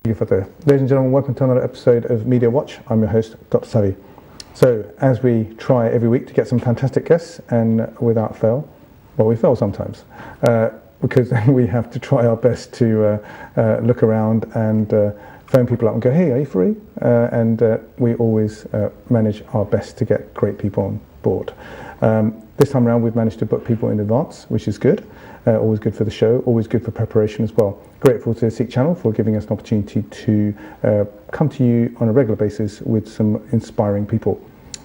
Ladies and gentlemen, welcome to another episode of Media Watch. I'm your host, Dr. Saville. So, as we try every week to get some fantastic guests, and without fail, well, we fail sometimes, because then we have to try our best to look around and phone people up and go, hey, are you free? And we always manage our best to get great people on board. This time around, we've managed to book people in advance, which is good. Always good for the show, always good for preparation as well. Grateful to the Seek channel for giving us an opportunity to come to you on a regular basis with some inspiring people.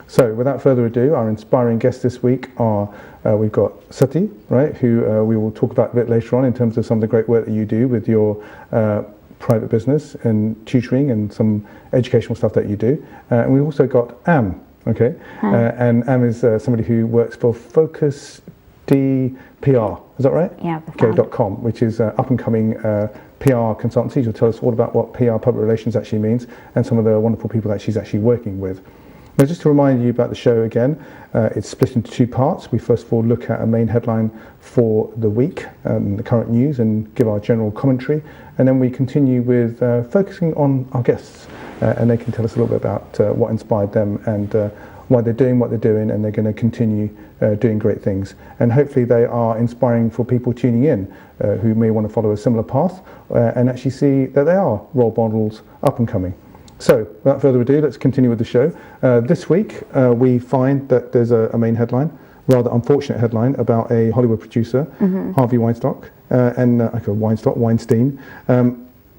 So without further ado, our inspiring guests this week are, we've got Sati, right, who we will talk about a bit later on in terms of some of the great work that you do with your private business and tutoring and some educational stuff that you do. And we've also got Am, okay? And Am is somebody who works for FocusdPR, is that right? Yeah. Okay, .com, which is up and coming PR consultancy. She'll tell us all about what PR, public relations, actually means, and some of the wonderful people that she's actually working with. Now, just to remind you about the show again, it's split into two parts. We first of all look at a main headline for the week, the current news, and give our general commentary, and then we continue with focusing on our guests, and they can tell us a little bit about what inspired them and why they're doing what they're doing, and they're going to continue doing great things. And hopefully they are inspiring for people tuning in who may want to follow a similar path and actually see that they are role models up and coming. So without further ado, let's continue with the show. This week we find that there's a main headline, rather unfortunate headline, about a Hollywood producer, Harvey Weinstein, Weinstein.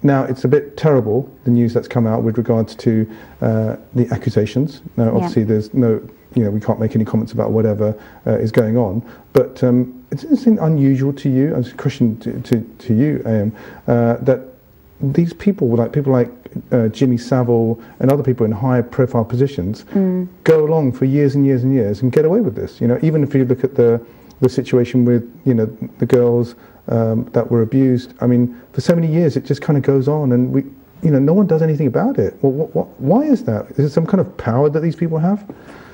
Now, it's a bit terrible, the news that's come out with regards to the accusations. Now, obviously, there's no, we can't make any comments about whatever is going on. But it's anything unusual to you, as a question to you, that these people like Jimmy Saville and other people in high-profile positions go along for years and years and years and get away with this. Even if you look at the situation with, the girls that were abused. I mean, for so many years, it just kind of goes on, and no one does anything about it. Well, why is that? Is it some kind of power that these people have?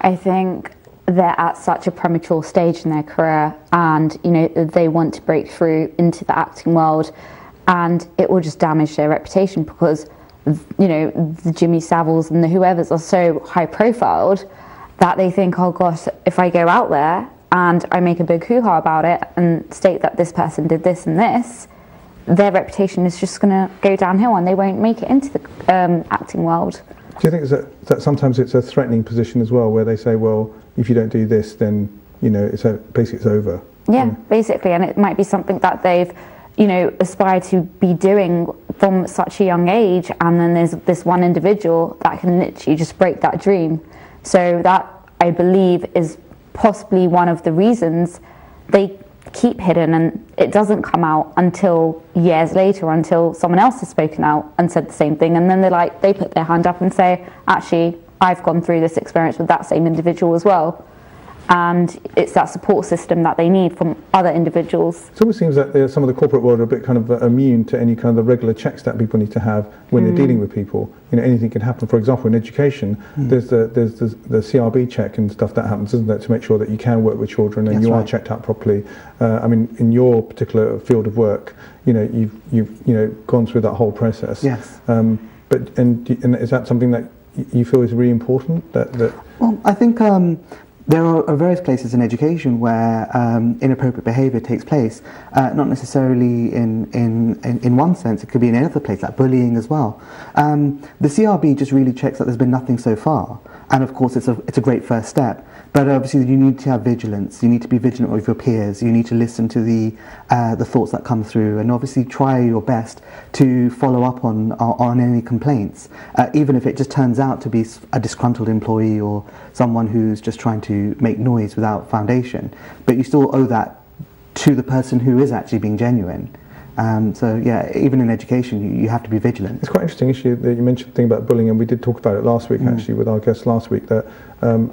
I think they're at such a premature stage in their career, and they want to break through into the acting world, and it will just damage their reputation because the Jimmy Savilles and the whoever's are so high profiled that they think, oh gosh, if I go out there and I make a big hoo-ha about it and state that this person did this and this, their reputation is just going to go downhill and they won't make it into the acting world. Do you think that sometimes it's a threatening position as well, where they say, well, if you don't do this, then, basically it's over? Yeah, basically, and it might be something that they've, aspired to be doing from such a young age, and then there's this one individual that can literally just break that dream. So that, I believe, is possibly one of the reasons they keep hidden and it doesn't come out until years later, until someone else has spoken out and said the same thing, and then they put their hand up and say, actually, I've gone through this experience with that same individual as well. And it's that support system that they need from other individuals. It almost seems that some of the corporate world are a bit kind of immune to any kind of the regular checks that people need to have when they're dealing with people. Anything can happen. For example, in education, there's the CRB check and stuff that happens, isn't there, to make sure that you can work with children and you are checked out properly. I mean, in your particular field of work, you've gone through that whole process. Yes. But is that something that you feel is really important? Well, I think there are various places in education where inappropriate behaviour takes place, not necessarily in one sense. It could be in another place, like bullying as well. The CRB just really checks that there's been nothing so far, and of course it's a great first step. But obviously you need to have vigilance. You need to be vigilant with your peers. You need to listen to the thoughts that come through, and obviously try your best to follow up on any complaints, even if it just turns out to be a disgruntled employee or someone who's just trying to make noise without foundation. But you still owe that to the person who is actually being genuine. So yeah, even in education, you have to be vigilant. It's quite an interesting issue that you mentioned the thing about bullying, and we did talk about it last week actually with our guest last week, that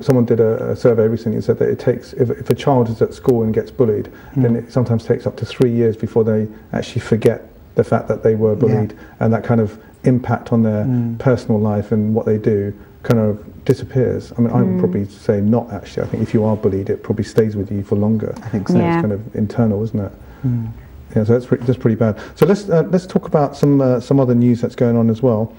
someone did a survey recently and said that it takes, if a child is at school and gets bullied, then it sometimes takes up to 3 years before they actually forget the fact that they were bullied, and that kind of impact on their personal life and what they do kind of disappears. I mean, I would probably say not actually. I think if you are bullied, it probably stays with you for longer. I think so. It's kind of internal, isn't it? Yeah, so that's pretty bad. So let's talk about some other news that's going on as well.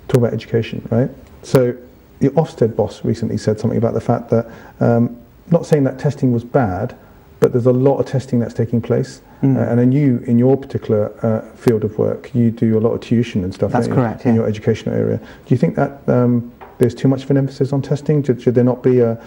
Talk about education, right? So the Ofsted boss recently said something about the fact that, not saying that testing was bad, but there's a lot of testing that's taking place. And then you, in your particular field of work, you do a lot of tuition and stuff. That's correct, in your educational area. Do you think that there's too much of an emphasis on testing? Should there not be a,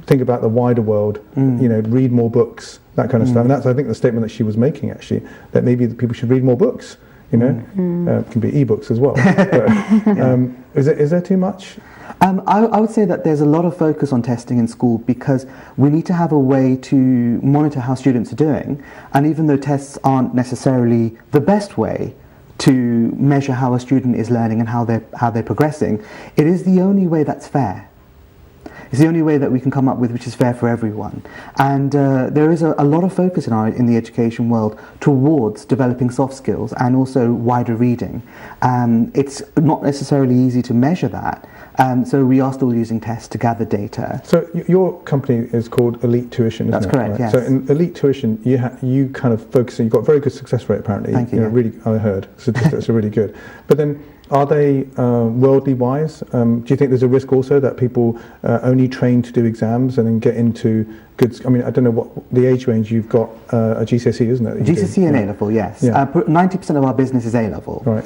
think about the wider world, read more books, that kind of stuff? And that's, I think, the statement that she was making, actually, that maybe the people should read more books, it can be e-books as well. But, is there too much? I would say that there's a lot of focus on testing in school because we need to have a way to monitor how students are doing, and even though tests aren't necessarily the best way to measure how a student is learning and how they're progressing, it is the only way that's fair. It's the only way that we can come up with which is fair for everyone. And there is a lot of focus in the education world towards developing soft skills and also wider reading. It's not necessarily easy to measure that, so we are still using tests to gather data. So your company is called Elite Tuition, isn't it? That's correct, right? yes. So in Elite Tuition, you kind of focus, and you've got a very good success rate apparently. Thank you. Really, I heard statistics are really good. But then, are they worldly wise? Do you think there's a risk also that people only train to do exams and then get into good? I mean, I don't know what the age range you've got. A GCSE, isn't it? GCSE and A-level, yes. Yeah. 90% of our business is A-level. Right.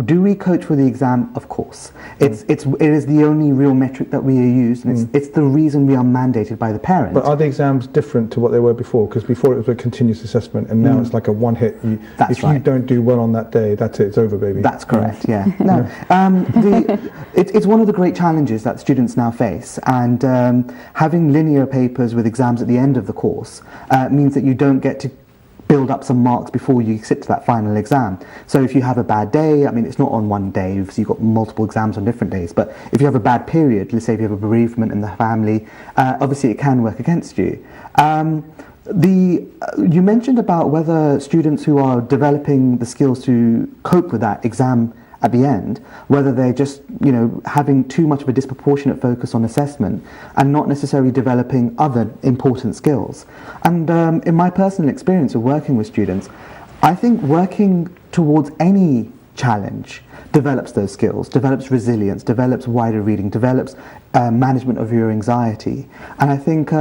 Do we coach for the exam? Of course. It is the only real metric that we use, and it's the reason we are mandated by the parent. But are the exams different to what they were before? Because before it was a continuous assessment, and now it's like a one hit. If you don't do well on that day, that's it. It's over, baby. That's correct. Yeah. No. It's one of the great challenges that students now face, and having linear papers with exams at the end of the course means that you don't get to build up some marks before you sit to that final exam. So if you have a bad day, I mean, it's not on one day, so you've got multiple exams on different days, but if you have a bad period, let's say if you have a bereavement in the family, obviously it can work against you. You mentioned about whether students who are developing the skills to cope with that exam at the end, whether they're just having too much of a disproportionate focus on assessment and not necessarily developing other important skills. And in my personal experience of working with students, I think working towards any challenge develops those skills, develops resilience, develops wider reading, develops management of your anxiety. And I think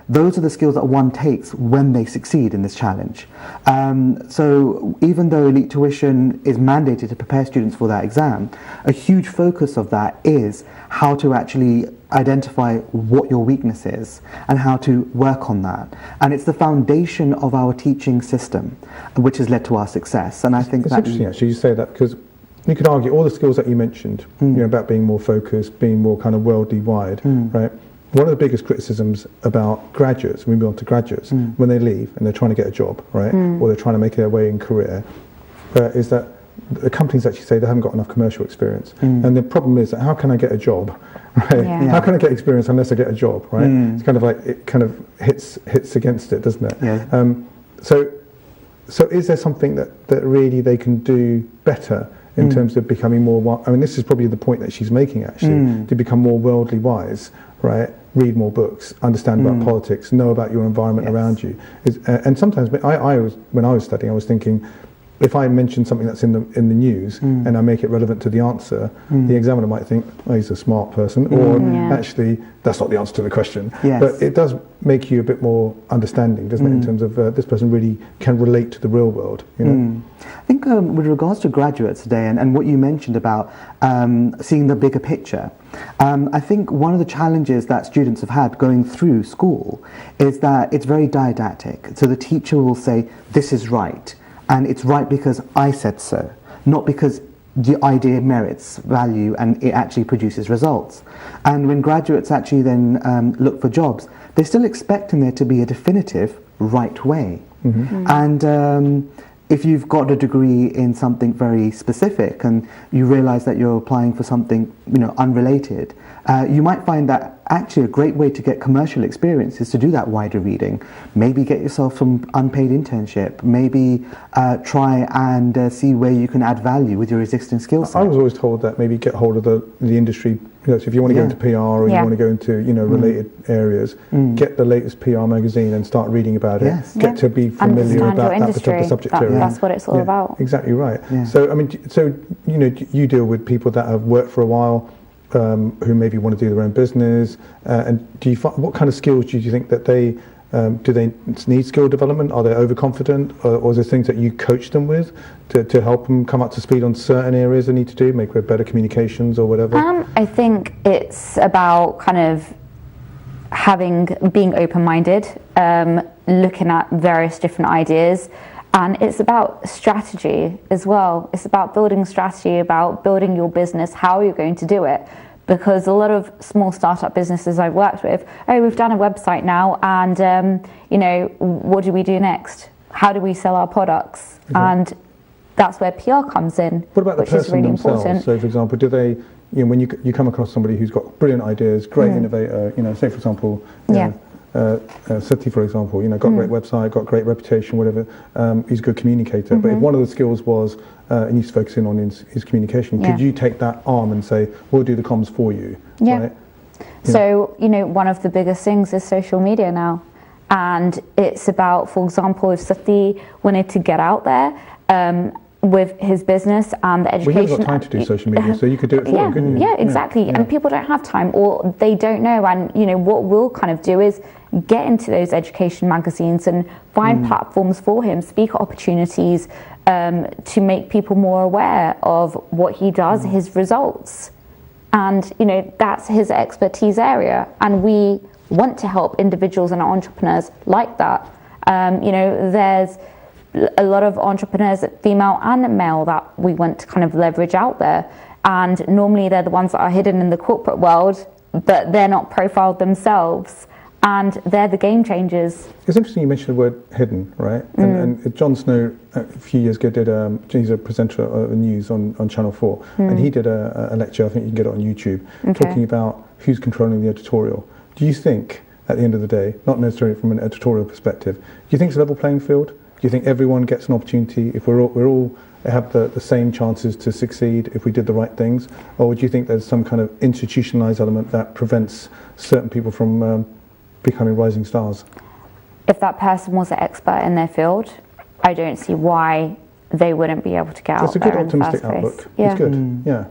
those are the skills that one takes when they succeed in this challenge. So even though Elite Tuition is mandated to prepare students for that exam, a huge focus of that is how to actually identify what your weakness is and how to work on that. And it's the foundation of our teaching system which has led to our success. And I think it's interesting actually you say that, because you could argue all the skills that you mentioned, about being more focused, being more kind of worldly wide, right? One of the biggest criticisms about graduates, we move on to graduates, when they leave and they're trying to get a job, right, or they're trying to make their way in career, is that the companies actually say they haven't got enough commercial experience. And the problem is that how can I get a job, right? Yeah. How can I get experience unless I get a job, right? It's kind of like, it kind of hits against it, doesn't it? Yeah. So is there something that really they can do better in terms of becoming more, I mean, this is probably the point that she's making actually, to become more worldly wise, right? Read more books, understand about politics, know about your environment around you. And sometimes, when I was studying, I was thinking, if I mention something that's in the news and I make it relevant to the answer, the examiner might think, oh, he's a smart person, or actually, that's not the answer to the question. Yes. But it does make you a bit more understanding, doesn't it, in terms of this person really can relate to the real world, I think with regards to graduates today and what you mentioned about seeing the bigger picture, I think one of the challenges that students have had going through school is that it's very didactic. So the teacher will say, this is right, and it's right because I said so, not because the idea merits value and it actually produces results. And when graduates actually then look for jobs, they're still expecting there to be a definitive right way. And if you've got a degree in something very specific and you realize that you're applying for something unrelated, you might find that actually a great way to get commercial experience is to do that wider reading. Maybe get yourself some unpaid internship. Maybe try and see where you can add value with your existing skill set. I was always told that maybe get hold of the industry. So if you want to go into PR or you want to go into related areas, get the latest PR magazine and start reading about it. Get to be familiar Understand about your that industry. subject area. That's what it's all about. Exactly right. Yeah. So I mean, you deal with people that have worked for a while, who maybe want to do their own business, and do you find, what kind of skills do you think that they do they need skill development? Are they overconfident, or is there things that you coach them with to help them come up to speed on certain areas they need to do, make better communications or whatever? I think it's about kind of being open-minded, looking at various different ideas, and it's about strategy as well. It's about building strategy, about building your business, how you're going to do it. Because a lot of small startup businesses I've worked with, we've done a website now, and what do we do next? How do we sell our products? Okay. And that's where PR comes in. What about the person really themselves? Important. So, for example, do they, when you come across somebody who's got brilliant ideas, great innovator, say for example, Sati, for example, got a great website, got great reputation, whatever. He's a good communicator. But if one of the skills was, and he's focusing on his communication, could you take that arm and say, we'll do the comms for you? Yeah. Right? So, one of the biggest things is social media now. And it's about, for example, if Sati wanted to get out there with his business and the education. We haven't got time to do social media, so you could do it for him, couldn't you? Yeah, exactly. And people don't have time, or they don't know. And, what we'll kind of do is get into those education magazines and find platforms for him, speaker opportunities, to make people more aware of what he does, his results. And, that's his expertise area. And we want to help individuals and entrepreneurs like that. There's a lot of entrepreneurs, female and male, that we want to kind of leverage out there. And normally they're the ones that are hidden in the corporate world, but they're not profiled themselves. And they're the game changers. It's interesting you mentioned the word hidden, right? And Jon Snow, a few years ago, he's a presenter of news on Channel 4, and he did a lecture, I think you can get it on YouTube, talking about who's controlling the editorial. Do you think, at the end of the day, not necessarily from an editorial perspective, do you think it's a level playing field? Do you think everyone gets an opportunity if we're all have the same chances to succeed if we did the right things? Or do you think there's some kind of institutionalized element that prevents certain people from becoming rising stars? If that person was an expert in their field, I don't see why they wouldn't be able to get out there in the first place. That's a good optimistic outlook. Yeah. It's good, yeah.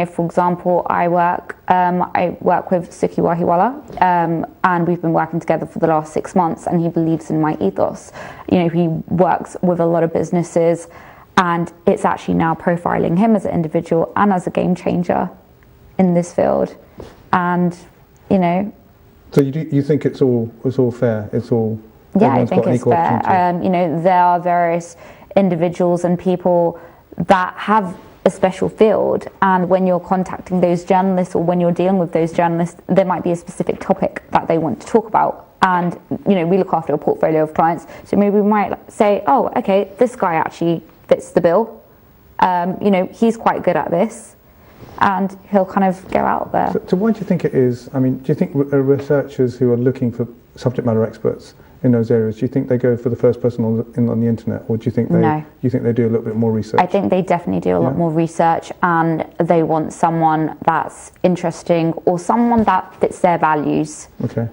For example, I work with Suki Wahiwala, and we've been working together for the last 6 months, and he believes in my ethos. He works with a lot of businesses, and it's actually now profiling him as an individual and as a game changer in this field. And, So you think it's all fair? It's all... Yeah, I think it's fair. There are various individuals and people that have a special field, and when you're contacting those journalists or when you're dealing with those journalists, there might be a specific topic that they want to talk about. And, we look after a portfolio of clients, so maybe we might say, oh, okay, this guy actually fits the bill. He's quite good at this, and he'll kind of go out there. So why do you think it is? I mean, do you think researchers who are looking for subject matter experts in those areas, do you think they go for the first person on the internet, or do you think they do a little bit more research? I think they definitely do a lot more research, and they want someone that's interesting or someone that fits their values. Okay.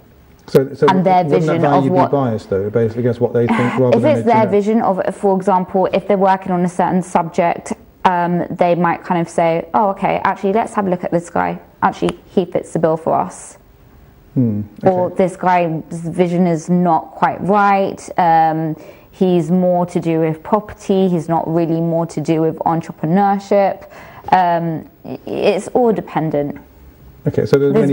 So and their vision of what be biased though, based against what they think, rather if than it's their vision of, for example, if they're working on a certain subject, they might kind of say, oh, okay, actually, let's have a look at this guy. Actually, he fits the bill for us. Okay. Or this guy's vision is not quite right. He's more to do with property. He's not really more to do with entrepreneurship. It's all dependent. Okay, so there's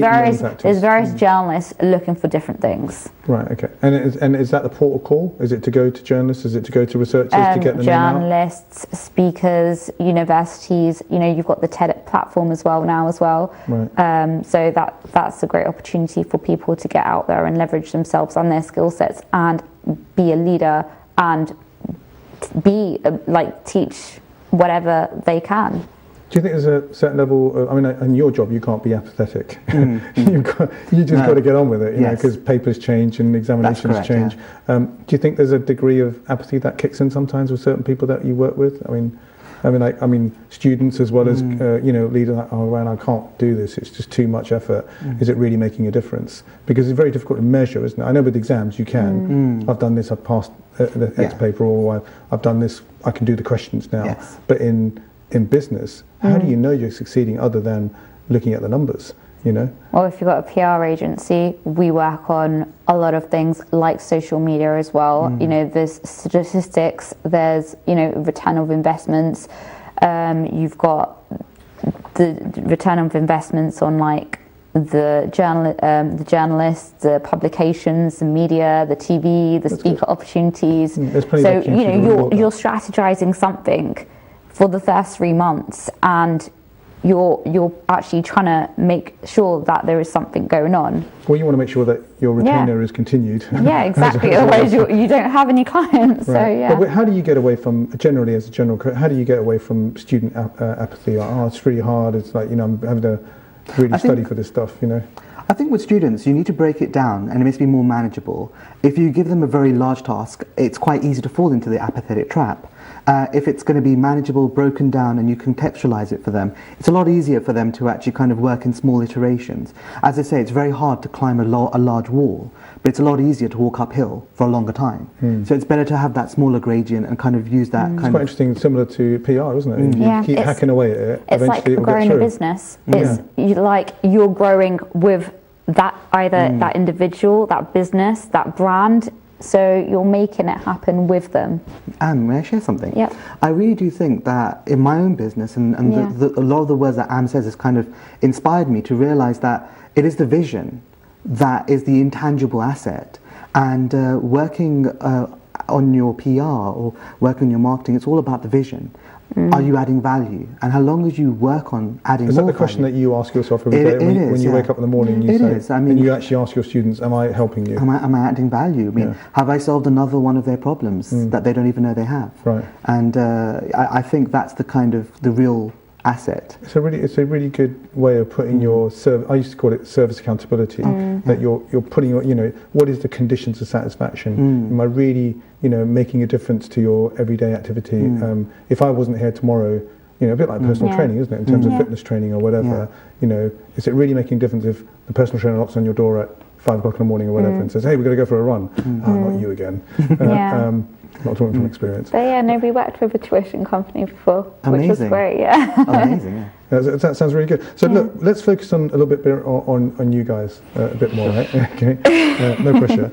various journalists looking for different things. Right. Okay, and is that the port of call? Is it to go to journalists? Is it to go to researchers to get the name out? Journalists, speakers, universities. You've got the TED platform as well now as well. Right. So that's a great opportunity for people to get out there and leverage themselves and their skill sets and be a leader and teach whatever they can. Do you think there's a certain level of, I mean, in your job, you can't be apathetic. You just got to get on with it, you know, because papers change and examinations change. Yeah. Do you think there's a degree of apathy that kicks in sometimes with certain people that you work with? I mean, students as well as, you know, leaders like, oh, well, I can't do this. It's just too much effort. Is it really making a difference? Because it's very difficult to measure, isn't it? I know with exams you can. I've done this, I've passed the X paper, or I've done this, I can do the questions now. Yes. But in business, how do you know you're succeeding other than looking at the numbers, you know? Well, if you've got a PR agency, we work on a lot of things like social media as well. You know, there's statistics, there's, you know, return of investments. You've got the return of investments on like the journalists, the publications, the media, the TV, the speaker opportunities. There's plenty so, of you know, you're strategizing something for the first 3 months, and you're actually trying to make sure that there is something going on. Well, you want to make sure that your retainer is continued. Yeah, exactly. Otherwise, you don't have any clients. Right. So yeah. But how do you get away from, generally as a general, how do you get away from student apathy? Like, oh, it's really hard. It's like, you know, I'm having to really study for this stuff, you know. I think with students, you need to break it down, and it needs to be more manageable. If you give them a very large task, it's quite easy to fall into the apathetic trap. If it's going to be manageable, broken down, and you contextualize it for them, it's a lot easier for them to actually kind of work in small iterations. As I say, it's very hard to climb a large wall, but it's a lot easier to walk uphill for a longer time. So it's better to have that smaller gradient and kind of use that It's quite interesting, similar to PR, isn't it? You keep hacking away at it. It's like growing a business. It's you're growing with that that individual, that business, that brand. So you're making it happen with them. Anne, may I share something? Yeah. I really do think that in my own business, and a lot of the words that Am says has kind of inspired me to realize that it is the vision that is the intangible asset. And working on your PR or working on your marketing, it's all about the vision. Are you adding value? And how long as you work on adding more value. Is that the question that you ask yourself every day when you wake up in the morning? And you actually ask your students, am I helping you? Am I adding value? I mean, have I solved another one of their problems that they don't even know they have? Right. And I think that's the kind of the real asset. It's a really good way of putting your I used to call it service accountability. That you're putting your, you know, what is the conditions of satisfaction? Am I really, you know, making a difference to your everyday activity? If I wasn't here tomorrow, you know, a bit like personal training, isn't it? In terms of fitness training or whatever, you know, is it really making a difference if the personal trainer knocks on your door at 5 o'clock in the morning or whatever and says, hey, we're going to go for a run? Oh, not you again. Not talking from experience. But yeah, no, we worked with a tuition company before, Amazing. which was great, yeah. Amazing, yeah. That sounds really good. So look, let's focus on a little bit on you guys a bit more, right? Okay, no pressure.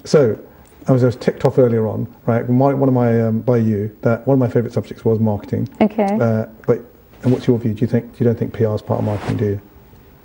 So I was ticked off earlier on, right? One of my by you that one of my favourite subjects was marketing. Okay. And what's your view? You don't think PR is part of marketing, do you?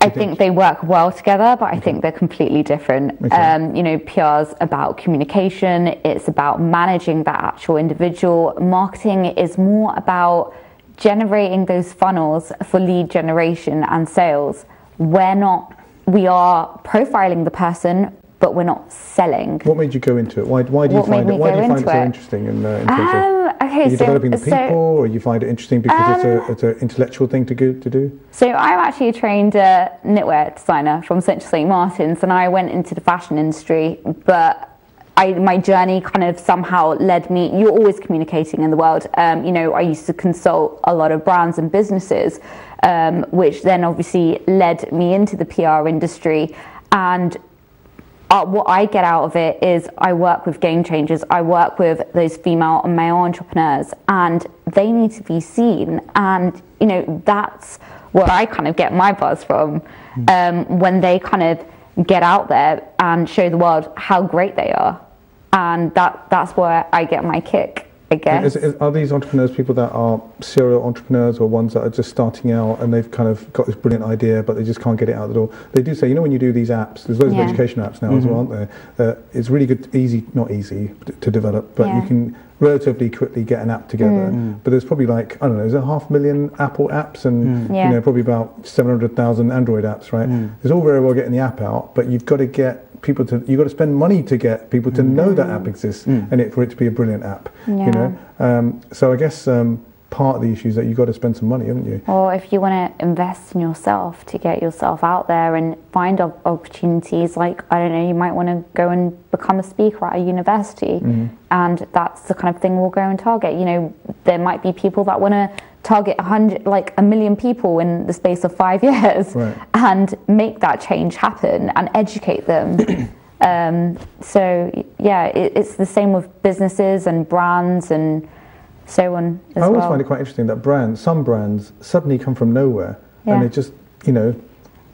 I think they work well together, but I think they're completely different. Okay. You know, PR's about communication, it's about managing that actual individual. Marketing is more about generating those funnels for lead generation and sales. We are profiling the person, but we're not selling. What made you go into it? Why do you find it so interesting in terms of... Are you developing the people, or you find it interesting because it's an intellectual thing to do? So I'm actually a trained knitwear designer from Central St Martin's, and I went into the fashion industry, but my journey kind of somehow led me. You're always communicating in the world. You know, I used to consult a lot of brands and businesses, which then obviously led me into the PR industry. And what I get out of it is I work with game changers. I work with those female and male entrepreneurs, and they need to be seen. And, you know, that's where I kind of get my buzz from, when they kind of get out there and show the world how great they are. And that's where I get my kick, I guess. Are these entrepreneurs people that are serial entrepreneurs, or ones that are just starting out and they've kind of got this brilliant idea but they just can't get it out the door? They do say, you know, when you do these apps, there's loads of education apps now as well, aren't there? It's really good, not easy to develop, but you can relatively quickly get an app together. But there's probably like, I don't know, there's 500,000 Apple apps and you know, probably about 700,000 Android apps, right? It's all very well getting the app out, but you've got to get you've got to spend money to get people to know that app exists and for it to be a brilliant app, you know. So I guess part of the issue is that you've got to spend some money, haven't you? Or if you want to invest in yourself to get yourself out there and find opportunities, like, I don't know, you might want to go and become a speaker at a university, and that's the kind of thing we'll go and target. You know, there might be people that want to target 1 million people in the space of 5 years, and make that change happen and educate them. So yeah, it's the same with businesses and brands and so on as well. I always find it quite interesting that some brands suddenly come from nowhere, and it just, you know.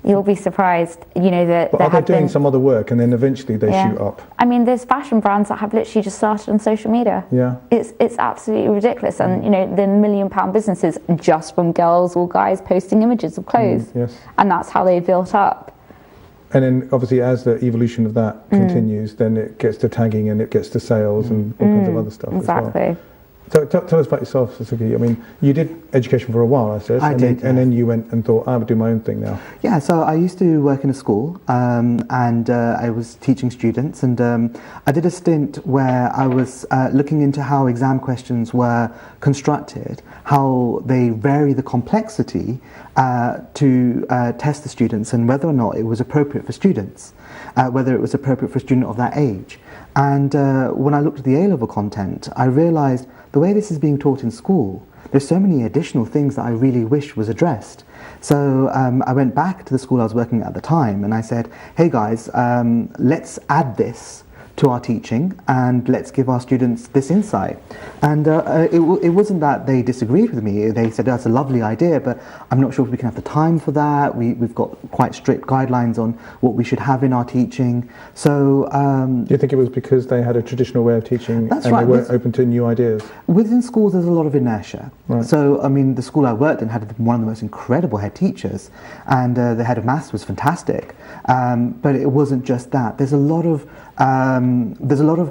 You'll be surprised, you know, that But are they doing some other work, and then eventually they shoot up? I mean, there's fashion brands that have literally just started on social media. Yeah. It's absolutely ridiculous, and you know, the £1 million businesses just from girls or guys posting images of clothes, and that's how they built up. And then obviously as the evolution of that continues, then it gets to tagging and it gets to sales and all kinds of other stuff as well. Exactly. So tell us about yourself, Sasuke. I mean, you did education for a while, I said. And then you went and thought, I would do my own thing now. Yeah, so I used to work in a school, and I was teaching students, and I did a stint where I was looking into how exam questions were constructed, how they vary the complexity to test the students, and whether or not it was appropriate for students, whether it was appropriate for a student of that age. And when I looked at the A-level content, I realised the way this is being taught in school, there's so many additional things that I really wish was addressed. So I went back to the school I was working at the time, and I said, hey guys, let's add this to our teaching and let's give our students this insight. And it wasn't that they disagreed with me. They said, that's a lovely idea, but I'm not sure if we can have the time for that. We've got quite strict guidelines on what we should have in our teaching. So do you think it was because they had a traditional way of teaching and they weren't open to new ideas? Within schools there's a lot of inertia. So I mean, the school I worked in had one of the most incredible head teachers, and the head of maths was fantastic, but it wasn't just that. There's a lot of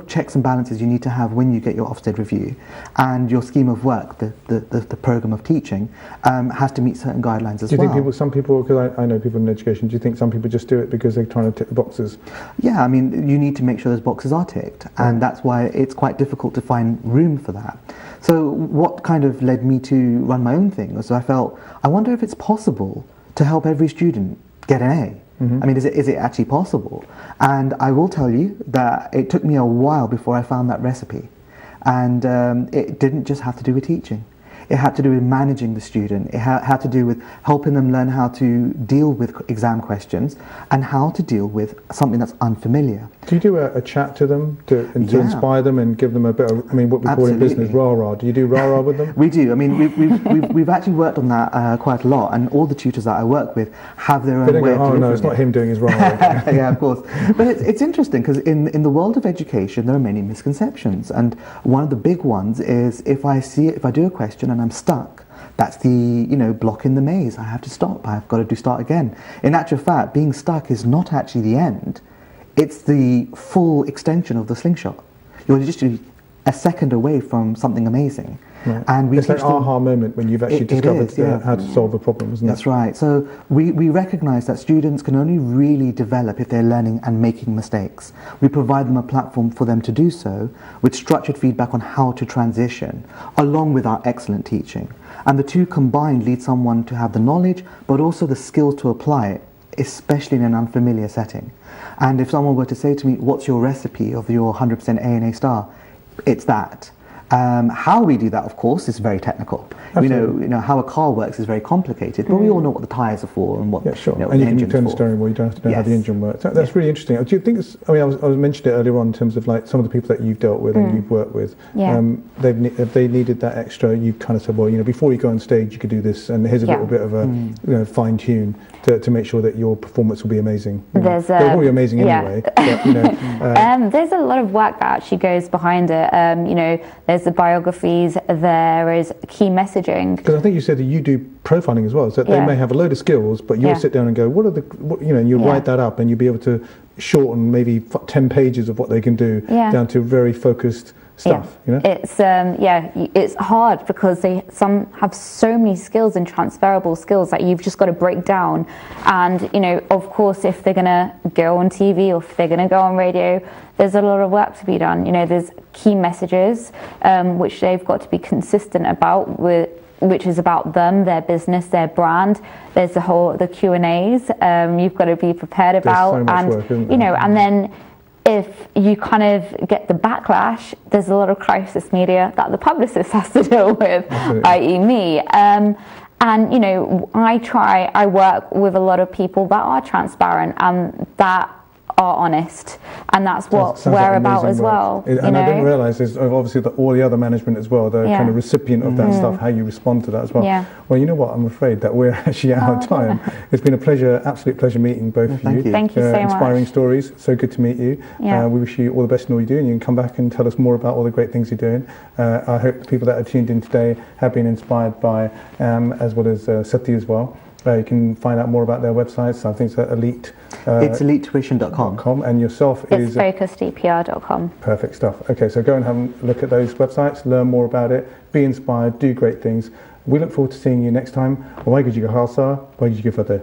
checks and balances you need to have when you get your Ofsted review, and your scheme of work, the program of teaching, has to meet certain guidelines as well. Do you think some people, because I know people in education, do you think some people just do it because they're trying to tick the boxes? Yeah, I mean, you need to make sure those boxes are ticked, and that's why it's quite difficult to find room for that. So what kind of led me to run my own thing was I felt, I wonder if it's possible to help every student get an A. I mean, is it actually possible? And I will tell you that it took me a while before I found that recipe. And it didn't just have to do with teaching. It had to do with managing the student. It had to do with helping them learn how to deal with exam questions and how to deal with something that's unfamiliar. Do you do a chat to them to inspire them and give them a bit of, I mean, what we call in business rah-rah? Do you do rah-rah with them? We do. I mean, we've actually worked on that quite a lot, and all the tutors that I work with have their own way of delivering it. Oh no, it's not him doing his rah-rah. Yeah, of course. But it's interesting because in the world of education there are many misconceptions, and one of the big ones is if I do a question and I'm stuck, that's the block in the maze. I have to stop. I've got to start again. In actual fact, being stuck is not actually the end. It's the full extension of the slingshot. You're just a second away from something amazing. Right. And it's that aha moment when you've actually discovered how to solve a problem, isn't it? That's right. So we recognise that students can only really develop if they're learning and making mistakes. We provide them a platform for them to do so with structured feedback on how to transition, along with our excellent teaching. And the two combined lead someone to have the knowledge, but also the skills to apply it, especially in an unfamiliar setting. And if someone were to say to me, what's your recipe of your 100% A and A star? It's that. How we do that, of course, is very technical. You know how a car works is very complicated, but we all know what the tyres are for and what and you the can engine's turn the for. steering wheel. You don't have to know how the engine works. That's really interesting. Do you think? I mean, I was mentioned it earlier on in terms of like some of the people that you've dealt with and you've worked with. If they needed that extra, you kind of said, well, before you go on stage, you could do this, and here's a little bit of a fine tune to make sure that your performance will be amazing. They'll be amazing anyway. But, there's a lot of work that actually goes behind it. There's the biographies. There is key messaging. Because I think you said that you do profiling as well, so they may have a load of skills, but you'll sit down and go, and you'll write that up, and you'll be able to shorten maybe 10 pages of what they can do down to very focused stuff. You know, it's it's hard because some have so many skills and transferable skills that you've just got to break down. And of course, if they're gonna go on TV or if they're gonna go on radio, there's a lot of work to be done. There's key messages which they've got to be consistent about, which is about them, their business, their brand. There's the Q&As you've got to be prepared about. There's so much work, isn't there? And then if you kind of get the backlash, there's a lot of crisis media that the publicist has to deal with, i.e. me. And I work with a lot of people that are transparent and that are honest, and that's what we're about as well. And I didn't realise there's obviously all the other management as well, the kind of recipient of that stuff, how you respond to that as well. Yeah. Well, you know what, I'm afraid that we're actually out of time. It's been a pleasure, absolute pleasure meeting both of you. Thank you so much. Inspiring stories, so good to meet you. Yeah. We wish you all the best in all you do, and you can come back and tell us more about all the great things you're doing. I hope the people that are tuned in today have been inspired by as well as Sati as well. You can find out more about their websites. I think it's Elite. It's elitetuition.com. And yourself is FocusdPR.com. Perfect stuff. Okay, so go and have a look at those websites, learn more about it, be inspired, do great things. We look forward to seeing you next time. Waheguru Ji Ka Khalsa, Waheguru Ji Ki Fateh.